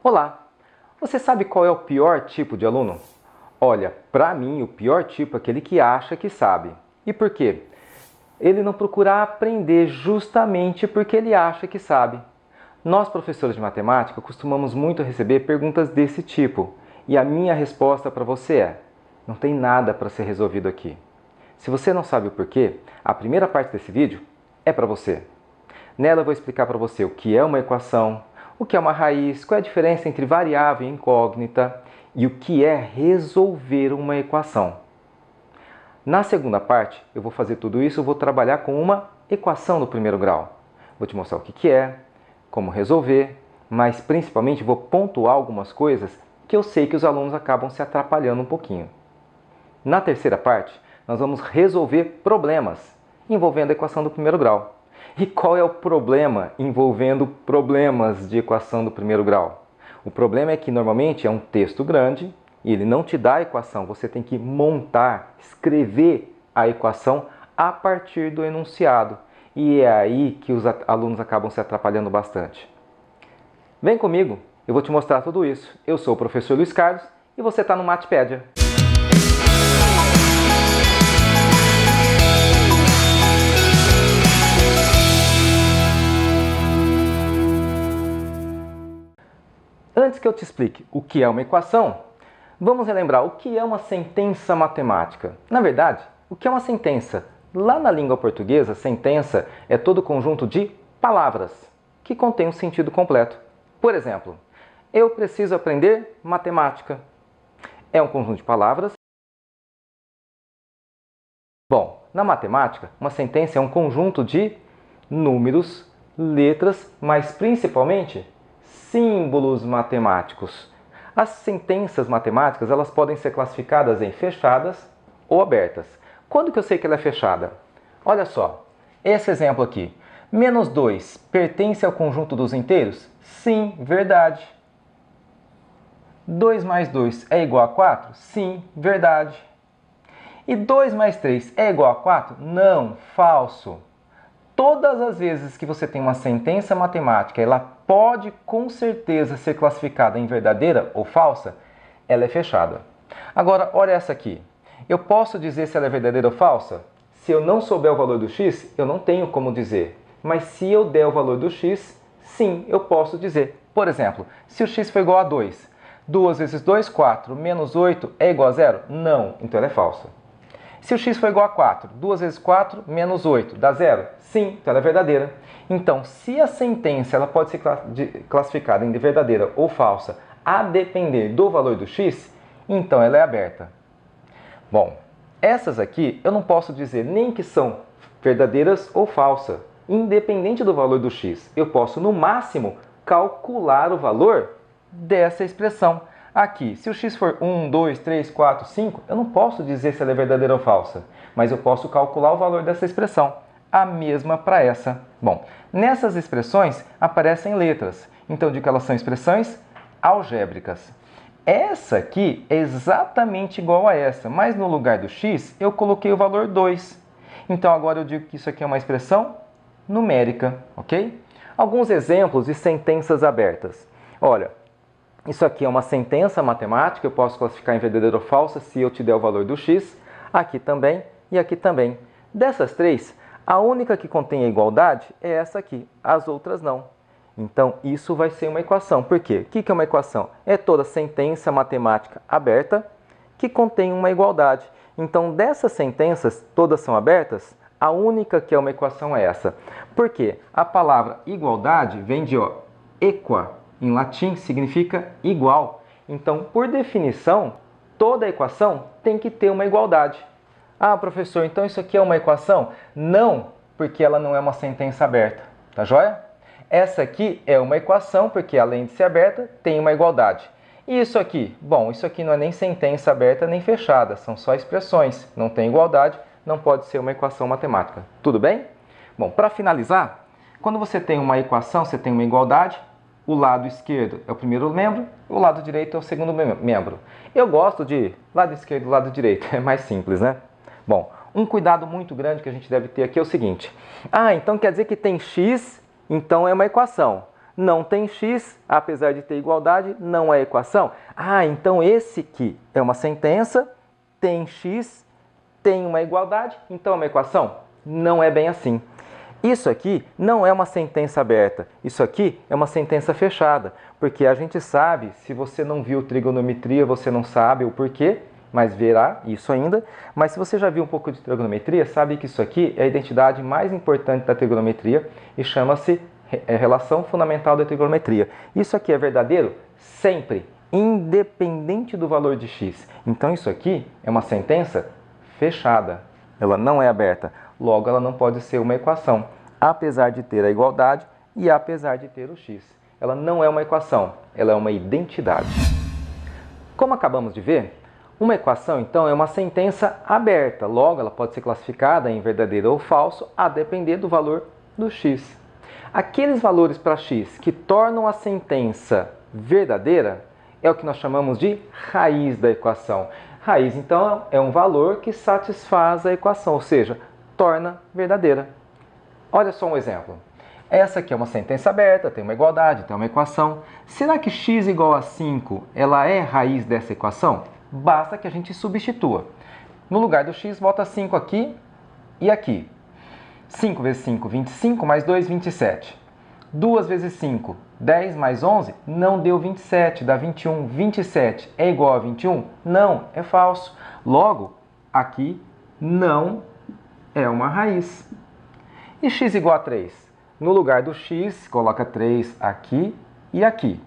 Olá! Você sabe qual é o pior tipo de aluno? Olha, para mim o pior tipo é aquele que acha que sabe. E por quê? Ele não procura aprender justamente porque ele acha que sabe. Nós, professores de matemática, costumamos muito receber perguntas desse tipo. E a minha resposta para você é: não tem nada para ser resolvido aqui. Se você não sabe o porquê, a primeira parte desse vídeo é para você. Nela eu vou explicar para você o que é uma equação, o que é uma raiz, qual é a diferença entre variável e incógnita e o que é resolver uma equação. Na segunda parte, eu vou fazer tudo isso, eu vou trabalhar com uma equação do primeiro grau. Vou te mostrar o que é, como resolver, mas principalmente vou pontuar algumas coisas que eu sei que os alunos acabam se atrapalhando um pouquinho. Na terceira parte, nós vamos resolver problemas envolvendo a equação do primeiro grau. E qual é o problema envolvendo problemas de equação do primeiro grau? O problema é que normalmente é um texto grande e ele não te dá a equação, você tem que montar, escrever a equação a partir do enunciado. E é aí que os alunos acabam se atrapalhando bastante. Vem comigo, eu vou te mostrar tudo isso. Eu sou o professor Luiz Carlos e você está no Matepédia. Antes que eu te explique o que é uma equação, vamos relembrar o que é uma sentença matemática. Na verdade, o que é uma sentença? Lá na língua portuguesa, sentença é todo conjunto de palavras que contém um sentido completo. Por exemplo, eu preciso aprender matemática. É um conjunto de palavras. Bom, na matemática, uma sentença é um conjunto de números, letras, mas principalmente símbolos matemáticos. As sentenças matemáticas elas podem ser classificadas em fechadas ou abertas. Quando que eu sei que ela é fechada? Olha só, esse exemplo aqui. Menos 2 pertence ao conjunto dos inteiros? Sim, verdade. 2 mais 2 é igual a 4? Sim, verdade. E 2 mais 3 é igual a 4? Não, falso. Todas as vezes que você tem uma sentença matemática, ela pode com certeza ser classificada em verdadeira ou falsa, ela é fechada. Agora, olha essa aqui. Eu posso dizer se ela é verdadeira ou falsa? Se eu não souber o valor do x, eu não tenho como dizer. Mas se eu der o valor do x, sim, eu posso dizer. Por exemplo, se o x for igual a 2, 2 vezes 2, 4, menos 8 é igual a 0? Não, então ela é falsa. Se o x for igual a 4, 2 vezes 4, menos 8, dá 0? Sim, então ela é verdadeira. Então, se a sentença ela pode ser classificada em verdadeira ou falsa a depender do valor do x, então ela é aberta. Bom, essas aqui eu não posso dizer nem que são verdadeiras ou falsas, independente do valor do x. Eu posso, no máximo, calcular o valor dessa expressão. Aqui, se o x for 1, 2, 3, 4, 5, eu não posso dizer se ela é verdadeira ou falsa, mas eu posso calcular o valor dessa expressão. A mesma para essa. Bom, nessas expressões aparecem letras, então de que elas são expressões algébricas. Essa aqui é exatamente igual a essa, mas no lugar do x eu coloquei o valor 2. Então agora eu digo que isso aqui é uma expressão numérica, ok? Alguns exemplos de sentenças abertas. Olha, isso aqui é uma sentença matemática, eu posso classificar em verdadeira ou falsa se eu te der o valor do x. Aqui também e aqui também. Dessas três, a única que contém a igualdade é essa aqui, as outras não. Então, isso vai ser uma equação. Por quê? O que é uma equação? É toda sentença matemática aberta que contém uma igualdade. Então, dessas sentenças, todas são abertas, a única que é uma equação é essa. Por quê? A palavra igualdade vem de equa, em latim significa igual. Então, por definição, toda equação tem que ter uma igualdade. Ah, professor, então isso aqui é uma equação? Não, porque ela não é uma sentença aberta. Tá joia? Essa aqui é uma equação, porque além de ser aberta, tem uma igualdade. E isso aqui? Bom, isso aqui não é nem sentença aberta nem fechada, são só expressões. Não tem igualdade, não pode ser uma equação matemática. Tudo bem? Bom, para finalizar, quando você tem uma equação, você tem uma igualdade, o lado esquerdo é o primeiro membro, o lado direito é o segundo membro. Eu gosto de lado esquerdo e lado direito, é mais simples, né? Bom, um cuidado muito grande que a gente deve ter aqui é o seguinte. Ah, então quer dizer que tem x, então é uma equação. não tem x, apesar de ter igualdade, não é equação. Ah, então esse aqui é uma sentença, tem x, tem uma igualdade, então é uma equação? Não é bem assim. Isso aqui não é uma sentença aberta, isso aqui é uma sentença fechada, porque a gente sabe, se você não viu trigonometria, você não sabe o porquê, mas verá isso ainda. Mas se você já viu um pouco de trigonometria, sabe que isso aqui é a identidade mais importante da trigonometria e chama-se relação fundamental da trigonometria. Isso aqui é verdadeiro sempre, independente do valor de x. Então isso aqui é uma sentença fechada, ela não é aberta. Logo, ela não pode ser uma equação, apesar de ter a igualdade e apesar de ter o x. Ela não é uma equação, ela é uma identidade. Como acabamos de ver, uma equação, então, é uma sentença aberta. Logo, ela pode ser classificada em verdadeiro ou falso, a depender do valor do x. Aqueles valores para x que tornam a sentença verdadeira é o que nós chamamos de raiz da equação. Raiz, então, é um valor que satisfaz a equação, ou seja, torna verdadeira. Olha só um exemplo. Essa aqui é uma sentença aberta, tem uma igualdade, tem uma equação. Será que x igual a 5 ela é raiz dessa equação? Basta que a gente substitua. No lugar do x, bota 5 aqui e aqui. 5 vezes 5, 25, mais 2, 27. 2 vezes 5, 10 mais 11, não deu 27, dá 21. 27 é igual a 21? Não, é falso. Logo, aqui não é uma raiz. E x igual a 3? No lugar do x, coloca 3 aqui e aqui.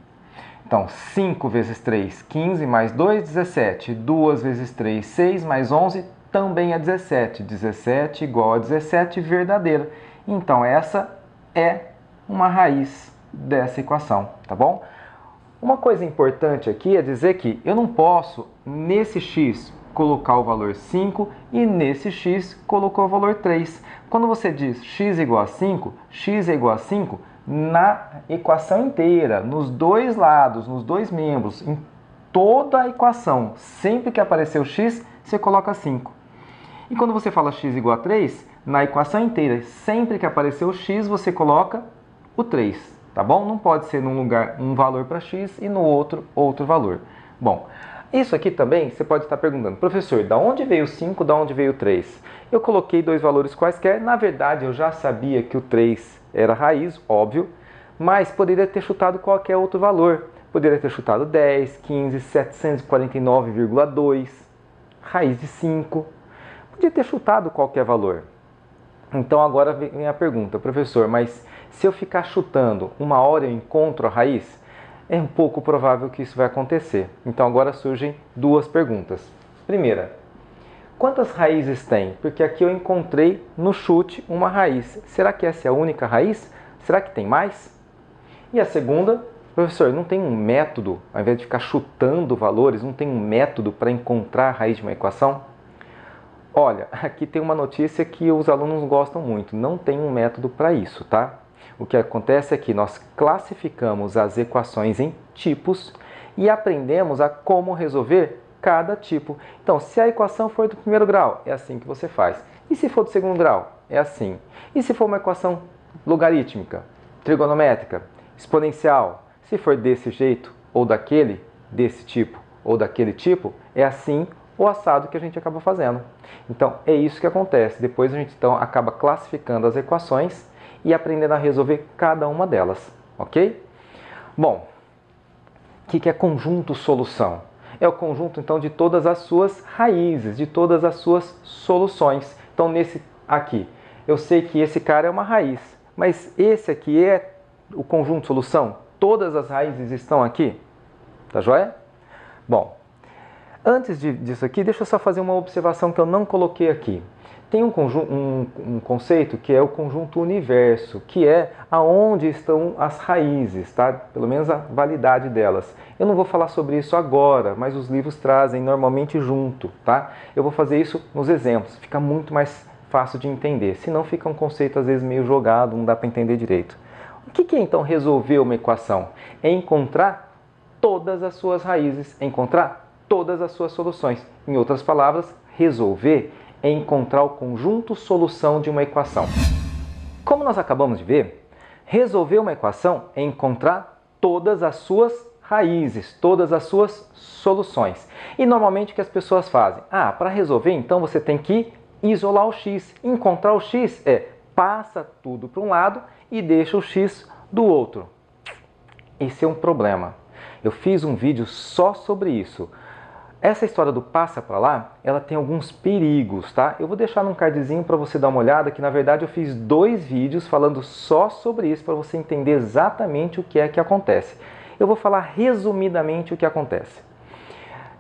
Então, 5 vezes 3, 15, mais 2, 17. 2 vezes 3, 6, mais 11, também é 17. 17 igual a 17, verdadeira. Então, essa é uma raiz dessa equação, tá bom? Uma coisa importante aqui é dizer que eu não posso, nesse x, colocar o valor 5 e nesse x colocar o valor 3. Quando você diz x igual a 5, x é igual a 5 na equação inteira, nos dois lados, nos dois membros, em toda a equação. Sempre que aparecer o x, você coloca 5. E quando você fala x igual a 3, na equação inteira, sempre que aparecer o x, você coloca o 3, tá bom? Não pode ser num lugar um valor para x e no outro, outro valor. Bom, isso aqui também você pode estar perguntando, professor, da onde veio o 5, da onde veio o 3? Eu coloquei dois valores quaisquer, na verdade eu já sabia que o 3 era raiz, óbvio, mas poderia ter chutado qualquer outro valor. Poderia ter chutado 10, 15, 749,2, raiz de 5. Podia ter chutado qualquer valor. Então agora vem a pergunta, professor, mas se eu ficar chutando, uma hora eu encontro a raiz? É um pouco provável que isso vai acontecer. Então agora surgem duas perguntas. Primeira, quantas raízes tem? Porque aqui eu encontrei no chute uma raiz. Será que essa é a única raiz? Será que tem mais? E a segunda, professor, não tem um método, ao invés de ficar chutando valores, não tem um método para encontrar a raiz de uma equação? Olha, aqui tem uma notícia que os alunos gostam muito, não tem um método para isso, tá? O que acontece é que nós classificamos as equações em tipos e aprendemos a como resolver cada tipo. Então, se a equação for do primeiro grau, é assim que você faz. E se for do segundo grau, é assim. E se for uma equação logarítmica, trigonométrica, exponencial, se for desse jeito ou daquele, desse tipo ou daquele tipo, é assim o assado que a gente acaba fazendo. Então, é isso que acontece. Depois a gente então acaba classificando as equações e aprendendo a resolver cada uma delas, ok? Bom, o que é conjunto solução? É o conjunto, então, de todas as suas raízes, de todas as suas soluções. Então, nesse aqui, eu sei que esse cara é uma raiz, mas esse aqui é o conjunto solução? Todas as raízes estão aqui? Tá joia? Bom, antes disso aqui, deixa eu só fazer uma observação que eu não coloquei aqui. Tem um conceito que é o conjunto universo, que é aonde estão as raízes, tá? Pelo menos a validade delas. Eu não vou falar sobre isso agora, mas os livros trazem normalmente junto, tá? Eu vou fazer isso nos exemplos, fica muito mais fácil de entender. Senão fica um conceito às vezes meio jogado, não dá para entender direito. O que é então resolver uma equação? É encontrar todas as suas raízes, encontrar todas as suas soluções. Em outras palavras, resolver é encontrar o conjunto solução de uma equação. Como nós acabamos de ver, Resolver uma equação é encontrar todas as suas raízes, todas as suas soluções. E normalmente o que as pessoas fazem? Para resolver então você tem que isolar o x. Encontrar o x passa tudo para um lado e deixa o x do outro. Esse é um problema. Eu fiz um vídeo só sobre isso. Essa história do passa para lá, ela tem alguns perigos, tá? Eu vou deixar num cardzinho para você dar uma olhada, que na verdade eu fiz 2 vídeos falando só sobre isso, para você entender exatamente o que é que acontece. Eu vou falar resumidamente o que acontece.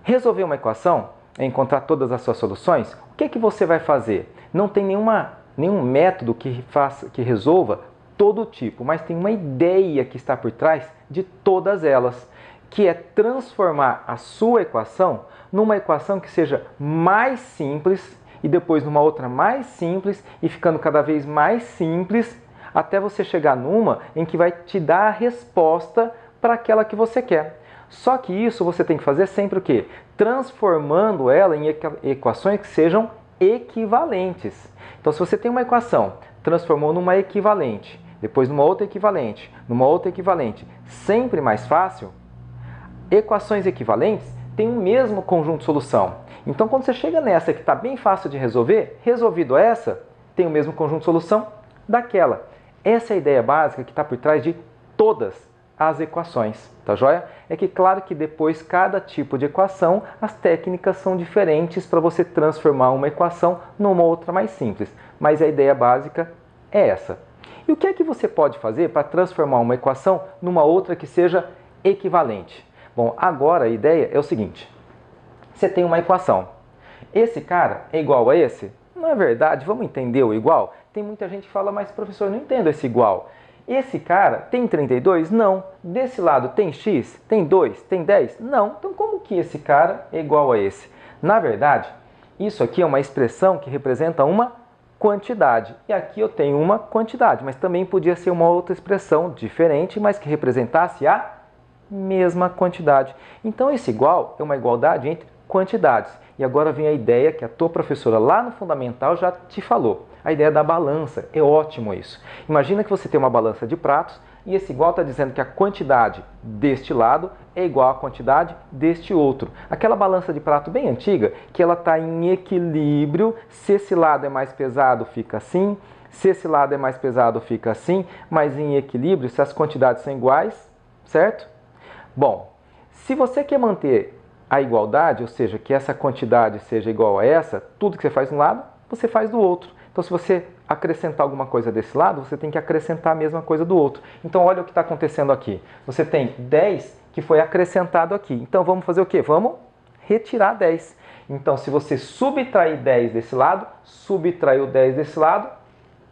Resolver uma equação é encontrar todas as suas soluções. O que é que você vai fazer? Não tem nenhum método que resolva todo tipo, mas tem uma ideia que está por trás de todas elas, que é transformar a sua equação numa equação que seja mais simples e depois numa outra mais simples e ficando cada vez mais simples até você chegar numa em que vai te dar a resposta para aquela que você quer. Só que isso você tem que fazer sempre o quê? Transformando ela em equações que sejam equivalentes. Então, se você tem uma equação, transformou numa equivalente, depois numa outra equivalente, sempre mais fácil, equações equivalentes têm o mesmo conjunto de solução. Então, quando você chega nessa que está bem fácil de resolver, resolvido essa, tem o mesmo conjunto de solução daquela. Essa é a ideia básica que está por trás de todas as equações, tá joia? É que claro que depois cada tipo de equação, as técnicas são diferentes para você transformar uma equação numa outra mais simples, mas a ideia básica é essa. E o que é que você pode fazer para transformar uma equação numa outra que seja equivalente? Bom, agora a ideia é o seguinte, você tem uma equação, esse cara é igual a esse? Não é verdade, vamos entender o igual? Tem muita gente que fala, mas professor, eu não entendo esse igual. Esse cara tem 32? Não. Desse lado tem x? Tem 2? Tem 10? Não. Então como que esse cara é igual a esse? Na verdade, isso aqui é uma expressão que representa uma quantidade. E aqui eu tenho uma quantidade, mas também podia ser uma outra expressão diferente, mas que representasse a mesma quantidade. Então esse igual é uma igualdade entre quantidades. E agora vem a ideia que a tua professora lá no Fundamental já te falou. A ideia da balança. É ótimo isso. Imagina que você tem uma balança de pratos e esse igual está dizendo que a quantidade deste lado é igual à quantidade deste outro. Aquela balança de prato bem antiga, que ela está em equilíbrio. Se esse lado é mais pesado, fica assim. Se esse lado é mais pesado, fica assim. Mas em equilíbrio, se as quantidades são iguais, certo? Bom, se você quer manter a igualdade, ou seja, que essa quantidade seja igual a essa, tudo que você faz de um lado, você faz do outro. Então, se você acrescentar alguma coisa desse lado, você tem que acrescentar a mesma coisa do outro. Então, olha o que está acontecendo aqui. Você tem 10 que foi acrescentado aqui. Então, vamos fazer o quê? Vamos retirar 10. Então, se você subtrair 10 desse lado, subtraiu 10 desse lado,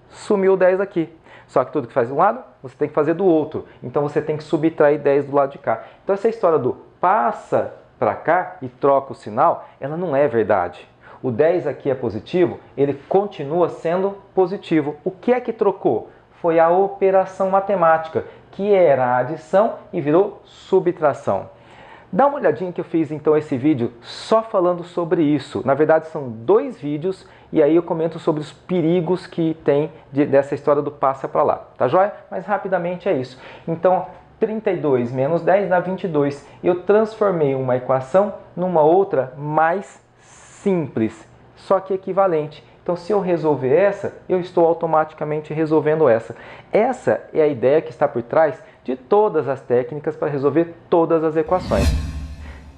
sumiu 10 aqui. Só que tudo que faz de um lado, você tem que fazer do outro. Então, você tem que subtrair 10 do lado de cá. Então, essa história do passa para cá e troca o sinal, ela não é verdade. O 10 aqui é positivo, ele continua sendo positivo. O que é que trocou? Foi a operação matemática, que era a adição e virou subtração. Dá uma olhadinha que eu fiz então esse vídeo só falando sobre isso. Na verdade são 2 vídeos e aí eu comento sobre os perigos que tem dessa história do passa para lá. Tá joia? Mas rapidamente é isso. Então 32 menos 10 dá 22. Eu transformei uma equação numa outra mais simples, só que equivalente. Então, se eu resolver essa, eu estou automaticamente resolvendo essa. Essa é a ideia que está por trás de todas as técnicas para resolver todas as equações.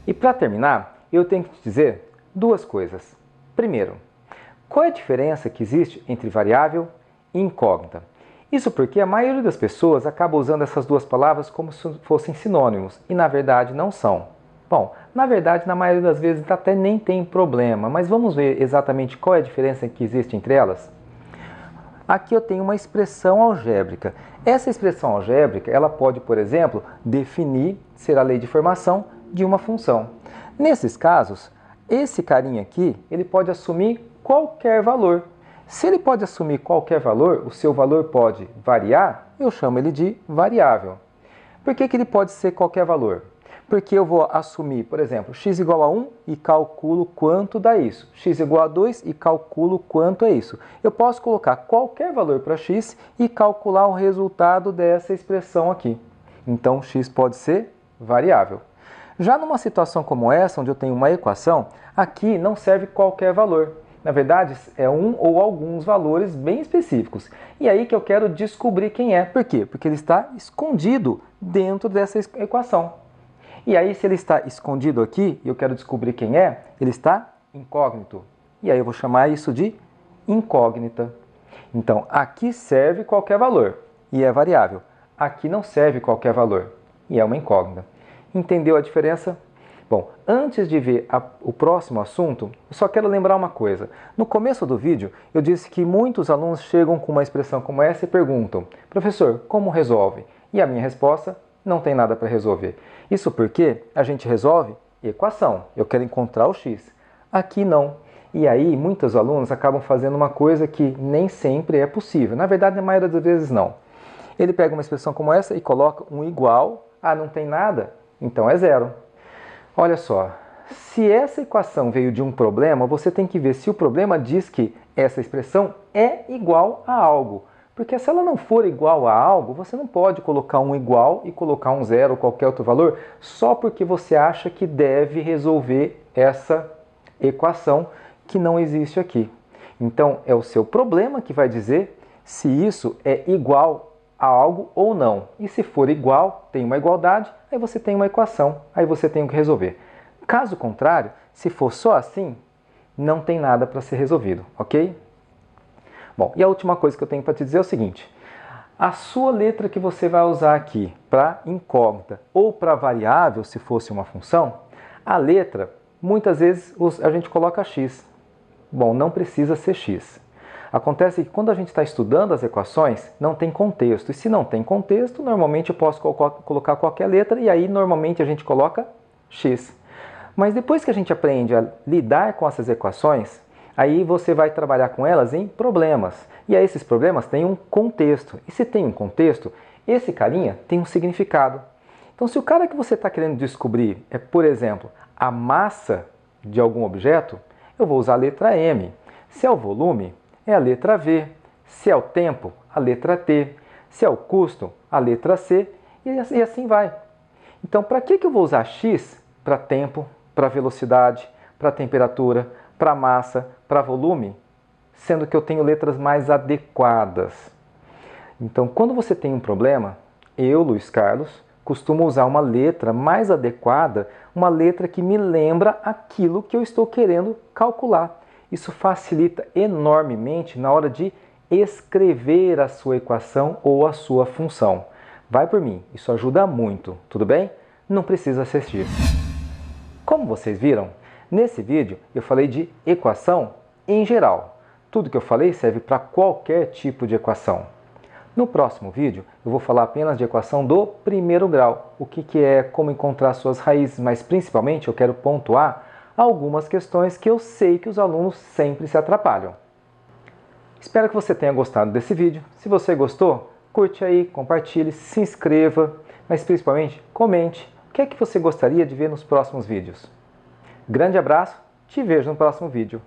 E para terminar, eu tenho que te dizer 2 coisas. Primeiro, qual é a diferença que existe entre variável e incógnita? Isso porque a maioria das pessoas acaba usando essas 2 palavras como se fossem sinônimos, e na verdade não são. Bom, na verdade, na maioria das vezes até nem tem problema, mas vamos ver exatamente qual é a diferença que existe entre elas? Aqui eu tenho uma expressão algébrica. Essa expressão algébrica, ela pode, por exemplo, definir, ser a lei de formação de uma função. Nesses casos, esse carinha aqui, ele pode assumir qualquer valor. Se ele pode assumir qualquer valor, o seu valor pode variar, eu chamo ele de variável. Por que ele pode ser qualquer valor? Porque eu vou assumir, por exemplo, x igual a 1 e calculo quanto dá isso. X igual a 2 e calculo quanto é isso. Eu posso colocar qualquer valor para x e calcular o resultado dessa expressão aqui. Então, x pode ser variável. Já numa situação como essa, onde eu tenho uma equação, aqui não serve qualquer valor. Na verdade, é um ou alguns valores bem específicos. E aí que eu quero descobrir quem é. Por quê? Porque ele está escondido dentro dessa equação. E aí, se ele está escondido aqui, e eu quero descobrir quem é, ele está incógnito. E aí eu vou chamar isso de incógnita. Então, aqui serve qualquer valor, e é variável. Aqui não serve qualquer valor, e é uma incógnita. Entendeu a diferença? Bom, antes de ver o próximo assunto, eu só quero lembrar uma coisa. No começo do vídeo, eu disse que muitos alunos chegam com uma expressão como essa e perguntam: professor, como resolve? E a minha resposta: não tem nada para resolver. Isso porque a gente resolve equação. Eu quero encontrar o x. Aqui não. E aí, muitos alunos acabam fazendo uma coisa que nem sempre é possível. Na verdade, na maioria das vezes, não. Ele pega uma expressão como essa e coloca um igual. Ah, não tem nada? Então é zero. Olha só, se essa equação veio de um problema, você tem que ver se o problema diz que essa expressão é igual a algo. Porque se ela não for igual a algo, você não pode colocar um igual e colocar um zero ou qualquer outro valor só porque você acha que deve resolver essa equação que não existe aqui. Então, é o seu problema que vai dizer se isso é igual a algo ou não. E se for igual, tem uma igualdade, aí você tem uma equação, aí você tem que resolver. Caso contrário, se for só assim, não tem nada para ser resolvido, ok? Bom, e a última coisa que eu tenho para te dizer é o seguinte: a sua letra que você vai usar aqui para incógnita ou para variável, se fosse uma função, a letra, muitas vezes a gente coloca x. Bom, não precisa ser x. Acontece que quando a gente está estudando as equações, não tem contexto. E se não tem contexto, normalmente eu posso colocar qualquer letra e aí normalmente a gente coloca x. Mas depois que a gente aprende a lidar com essas equações, aí você vai trabalhar com elas em problemas. E aí esses problemas têm um contexto. E se tem um contexto, esse carinha tem um significado. Então, se o cara que você está querendo descobrir é, por exemplo, a massa de algum objeto, eu vou usar a letra M. Se é o volume, é a letra V. Se é o tempo, a letra T. Se é o custo, a letra C. E assim vai. Então, para que eu vou usar X? Para tempo, para velocidade, para temperatura, para massa, para volume, sendo que eu tenho letras mais adequadas. Então, quando você tem um problema, eu, Luiz Carlos, costumo usar uma letra mais adequada, uma letra que me lembra aquilo que eu estou querendo calcular. Isso facilita enormemente na hora de escrever a sua equação ou a sua função. Vai por mim, isso ajuda muito, tudo bem? Não precisa assistir. Como vocês viram, nesse vídeo eu falei de equação em geral. Tudo que eu falei serve para qualquer tipo de equação. No próximo vídeo eu vou falar apenas de equação do primeiro grau, o que é, como encontrar suas raízes, mas principalmente eu quero pontuar algumas questões que eu sei que os alunos sempre se atrapalham. Espero que você tenha gostado desse vídeo. Se você gostou, curte aí, compartilhe, se inscreva, mas principalmente comente o que é que você gostaria de ver nos próximos vídeos. Grande abraço, te vejo no próximo vídeo.